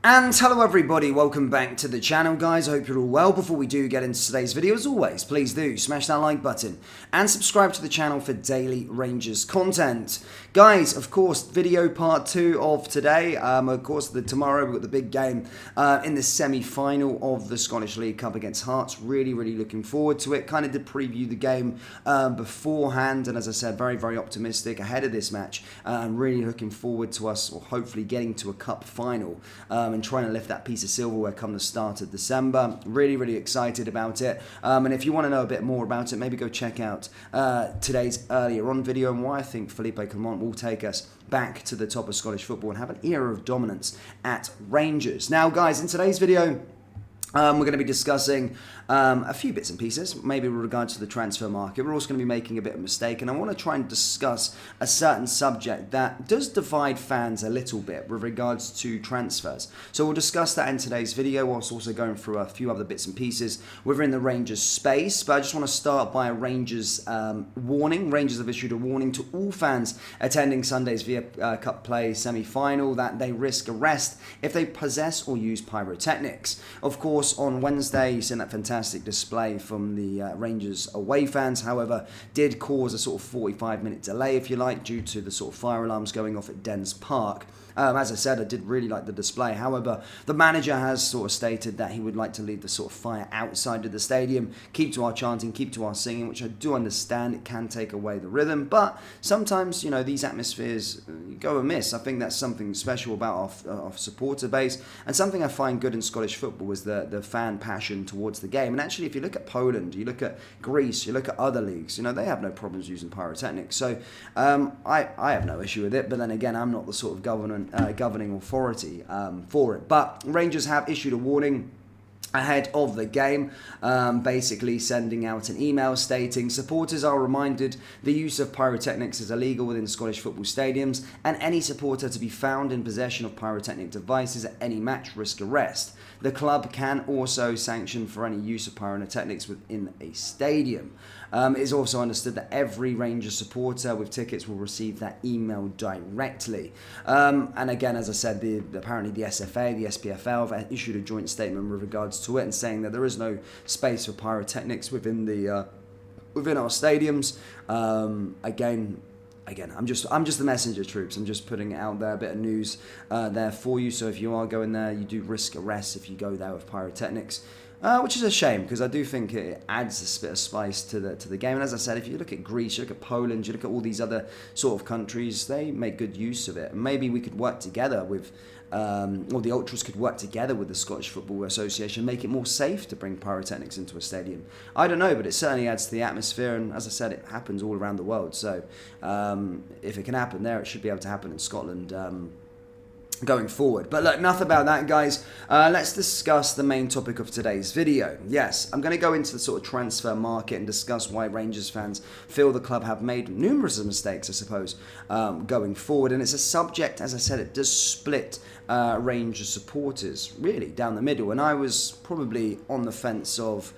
And hello everybody, welcome back to the channel guys, I hope you're all well. Before we do get into today's video, as always, please do smash that like button and subscribe to the channel for daily Rangers content. Guys, of course, video part 2 of today, of course tomorrow we've got the big game in the semi-final of the Scottish League Cup against Hearts. Really looking forward to it. Kind of did preview the game beforehand, and as I said, very optimistic ahead of this match. I'm really looking forward to us, or hopefully getting to a cup final. And trying to lift that piece of silverware come the start of December. Really excited about it. And if you want to know a bit more about it, maybe go check out today's earlier on video and why I think Philippe Clement will take us back to the top of Scottish football and have an era of dominance at Rangers. Now, guys, in today's video, we're going to be discussing a few bits and pieces, maybe with regards to the transfer market. We're also going to be making a bit of a mistake, and I want to try and discuss a certain subject that does divide fans a little bit with regards to transfers. So we'll discuss that in today's video, whilst also going through a few other bits and pieces within the Rangers space. But I just want to start by a Rangers warning. Rangers have issued a warning to all fans attending Sunday's Via Cup Play semi-final that they risk arrest if they possess or use pyrotechnics. Of course, on Wednesday, you seen that fantastic display from the Rangers away fans, however, did cause a sort of 45-minute delay, if you like, due to the sort of fire alarms going off at Dens Park. As I said, I did really like the display. However, the manager has sort of stated that he would like to leave the sort of fire outside of the stadium, keep to our chanting, keep to our singing, which I do understand it can take away the rhythm. But sometimes, you know, these atmospheres go amiss. I think that's something special about our supporter base, and something I find good in Scottish football is the fan passion towards the game. And actually, if you look at Poland, you look at Greece, you look at other leagues, you know, they have no problems using pyrotechnics. So I have no issue with it. But then again, I'm not the sort of governing authority for it. But Rangers have issued a warning ahead of the game, basically sending out an email stating supporters are reminded the use of pyrotechnics is illegal within Scottish football stadiums, and any supporter to be found in possession of pyrotechnic devices at any match risk arrest. The club can also sanction for any use of pyrotechnics within a stadium. It is also understood that every Rangers supporter with tickets will receive that email directly. And again, as I said, apparently the SFA, the SPFL have issued a joint statement with regards to it and saying that there is no space for pyrotechnics within our stadiums. Again, I'm just the messenger, troops. I'm just putting it out there, a bit of news there for you. So if you are going there, you do risk arrest if you go there with pyrotechnics. Which is a shame, because I do think it adds a bit of spice to the game. And as I said, if you look at Greece, you look at Poland, you look at all these other sort of countries, they make good use of it. And maybe we could work together with, or the Ultras could work together with the Scottish Football Association, make it more safe to bring pyrotechnics into a stadium. I don't know, but it certainly adds to the atmosphere. And as I said, it happens all around the world. So if it can happen there, it should be able to happen in Scotland going forward. But look, enough about that, guys. Let's discuss the main topic of today's video. Yes, I'm going to go into the sort of transfer market and discuss why Rangers fans feel the club have made numerous mistakes, I suppose, going forward. And it's a subject, as I said, it does split Rangers supporters really down the middle. And I was probably on the fence of,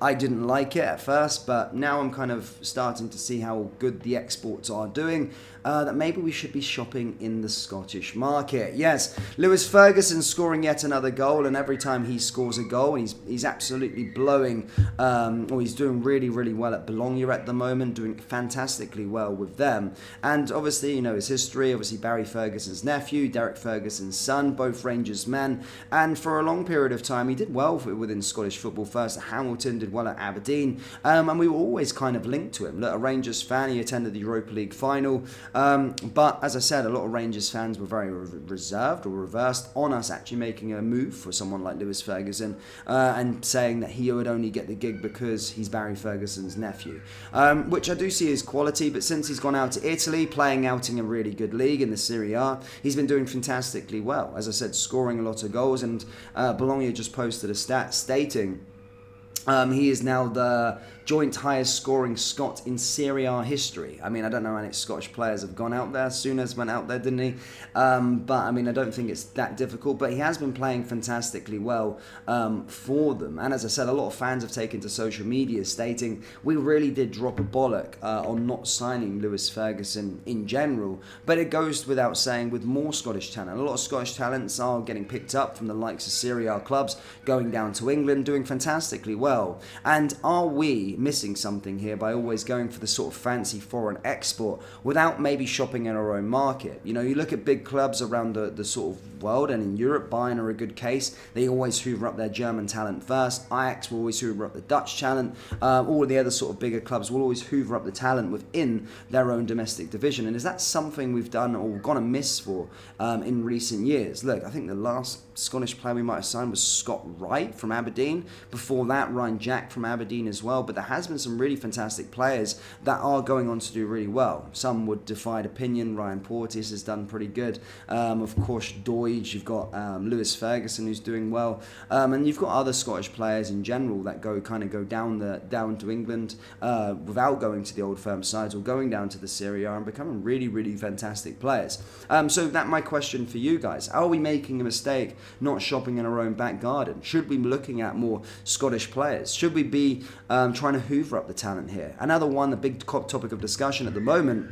I didn't like it at first, but now I'm kind of starting to see how good the exports are doing, that maybe we should be shopping in the Scottish market. Yes, Lewis Ferguson scoring yet another goal, and every time he scores a goal, he's absolutely blowing, or he's doing really well at Bologna at the moment, doing fantastically well with them. And obviously, you know, his history, obviously Barry Ferguson's nephew, Derek Ferguson's son, both Rangers men, and for a long period of time, he did well within Scottish football, first at Hamilton, did well at Aberdeen, and we were always kind of linked to him. Look, a Rangers fan, he attended the Europa League final, but as I said, a lot of Rangers fans were very reserved or reversed on us actually making a move for someone like Lewis Ferguson, and saying that he would only get the gig because he's Barry Ferguson's nephew, which I do see as quality. But since he's gone out to Italy, playing out in a really good league in the Serie A, he's been doing fantastically well. As I said, scoring a lot of goals, and Bologna just posted a stat stating He is now the joint highest scoring Scot in Serie A history. I mean, I don't know how many Scottish players have gone out there. Souness went out there, didn't he? But I mean, I don't think it's that difficult. But he has been playing fantastically well for them. And as I said, a lot of fans have taken to social media stating we really did drop a bollock on not signing Lewis Ferguson in general. But it goes without saying with more Scottish talent. A lot of Scottish talents are getting picked up from the likes of Serie A clubs, going down to England, doing fantastically well. And are we missing something here by always going for the sort of fancy foreign export without maybe shopping in our own market? You know, you look at big clubs around the sort of world, and in Europe, Bayern are a good case. They always hoover up their German talent first. Ajax will always hoover up the Dutch talent. All of the other sort of bigger clubs will always hoover up the talent within their own domestic division. And is that something we've done or gone amiss for in recent years? Look, I think the last Scottish player we might have signed was Scott Wright from Aberdeen. Before that, Ryan Jack from Aberdeen as well. But there has been some really fantastic players that are going on to do really well. Some would defy opinion. Ryan Porteous has done pretty good. Of course, Doige. You've got Lewis Ferguson who's doing well, and you've got other Scottish players in general that go down to England without going to the old firm sides or going down to the Serie A and becoming really, really fantastic players. So that my question for you guys: are we making a mistake not shopping in our own back garden? Should we be looking at more Scottish players? Should we be trying to hoover up the talent here? Another one, the big topic of discussion at the moment,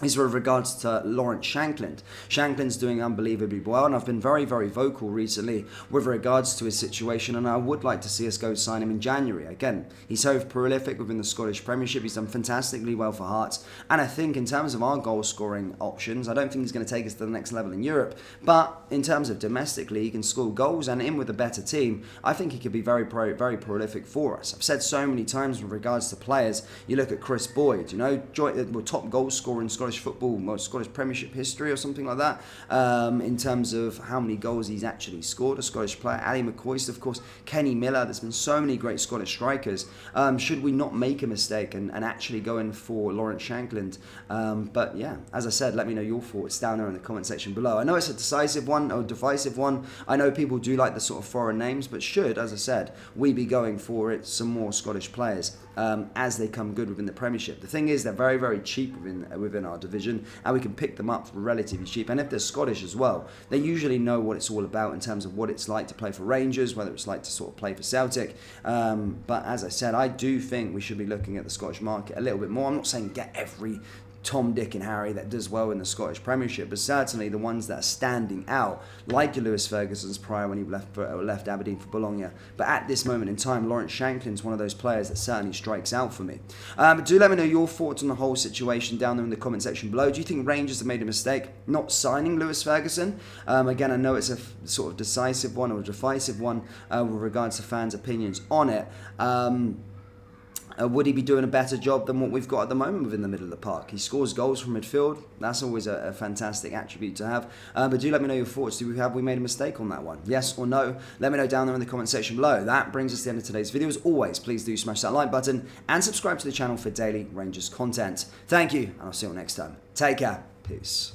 is with regards to Lawrence Shankland. Shankland's doing unbelievably well, and I've been very, very vocal recently with regards to his situation, and I would like to see us go sign him in January. Again, he's so prolific within the Scottish Premiership. He's done fantastically well for Hearts, and I think in terms of our goal-scoring options, I don't think he's going to take us to the next level in Europe, but in terms of domestically, he can score goals, and in with a better team, I think he could be very prolific for us. I've said so many times with regards to players, you look at Chris Boyd, top goal scorer in Scottish football, Scottish Premiership history or something like that, in terms of how many goals he's actually scored, a Scottish player. Ali McCoist, of course, Kenny Miller. There's been so many great Scottish strikers. Should we not make a mistake and actually go in for Lawrence Shankland? But yeah, as I said, let me know your thoughts down there in the comment section below. I know it's a decisive one or divisive one. I know people do like the sort of foreign names, but should, as I said, we be going for it some more Scottish players as they come good within the Premiership? The thing is, they're very, very cheap within our division, and we can pick them up for relatively cheap. And if they're Scottish as well, they usually know what it's all about in terms of what it's like to play for Rangers, whether it's like to sort of play for Celtic. But as I said, I do think we should be looking at the Scottish market a little bit more. I'm not saying get every Tom, Dick and Harry that does well in the Scottish Premiership, but certainly the ones that are standing out, like your Lewis Ferguson's prior when he left Aberdeen for Bologna. But at this moment in time, Lawrence Shankland's one of those players that certainly strikes out for me. Do let me know your thoughts on the whole situation down there in the comment section below. Do you think Rangers have made a mistake not signing Lewis Ferguson? Again, I know it's a sort of decisive one or divisive one with regards to fans' opinions on it. Would he be doing a better job than what we've got at the moment within the middle of the park? He scores goals from midfield. That's always a fantastic attribute to have. But do let me know your thoughts. Have we made a mistake on that one? Yes or no? Let me know down there in the comment section below. That brings us to the end of today's video. As always, please do smash that like button and subscribe to the channel for daily Rangers content. Thank you, and I'll see you all next time. Take care. Peace.